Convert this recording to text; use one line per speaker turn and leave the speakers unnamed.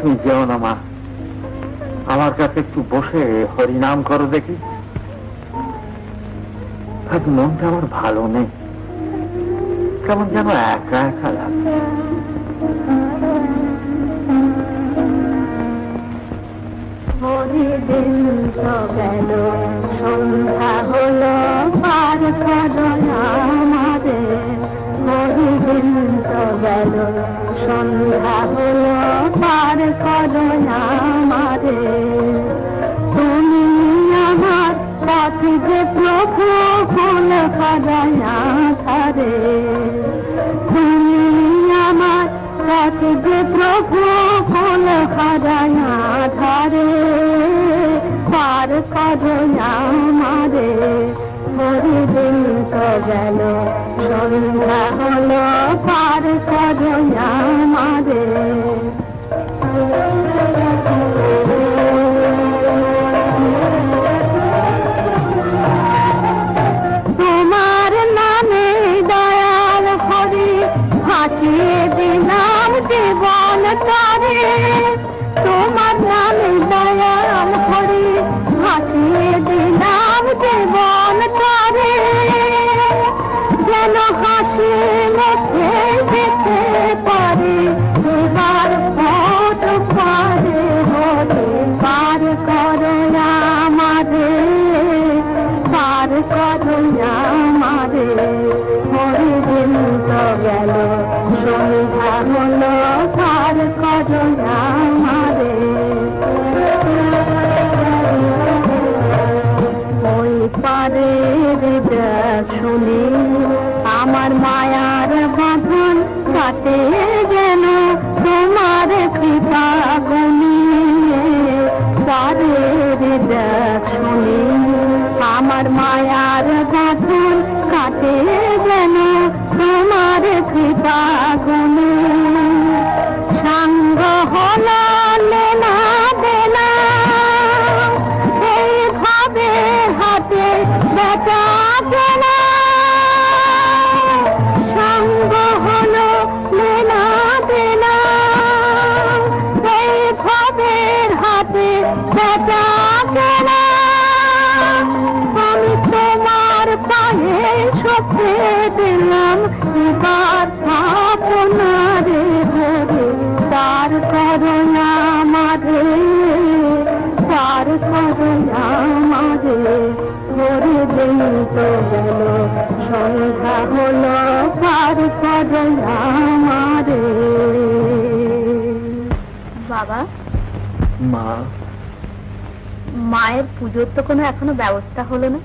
তুমি যেও না মা, আমার কাছে একটু বসে হরিনাম করো দেখি। আজ মনটা আমার ভালো নেই, কেমন যেন একা একা লাগে।
হরিদিন তো গেল, সন্ধ্যা হলো, পার করো আমাদের। হরিদিন তো গেল, সন্ধ্যা হলো, পার করো আমাদের। তুমি আমার পথ যে প্রভু ফুল খাদায়া ধারে। তুমি আমার পথ যে প্রভু ফুল খাদায়া ধারে। পার করো আমারে। হরিদিন তো গেল, সন্ধ্যা হলো, পার করো আমারে। তোমার নামে দয়াল হরি, ভাসিয়ে দিলাম জীবন তারে। তোমার নামে দয়াল হরি, ভাসিয়ে দিলাম জীবন তারে। যেন হাসি মুখে যেতে পারে, এবার পথ পারে হরি। পার করো আমারে, পার করো আমারে। হরিদিন তো গেল, সন্ধ্যা হলো, পার করো আমারে। ওই পারের ডাক শুনি, আমার মায়ার বাঁধন কাটে যেন তোমার কৃপা গুণী। পারের ডাক শুনি, আমার মায়ার বাঁধন কাটে যেন তোমার কৃপা গুণী। সাঙ্গ হলো লেনা দেনা, এইভাবে হাতে বেটা কেনা। সাঙ্গ হলো লেনা দেনা, এইভাবে হাতে বেটা কেনা। আমি তোমার পায়ে সপে দিলাম, এবার আপনারে হরে। পার করো আমারে, পার করো আমারে। হরিদিন তো গেল, সন্ধ্যা হলো, পার করো আমারে। বাবা,
মা,
মায়ের পুজোর তো কোনো এখনো ব্যবস্থা হলো না।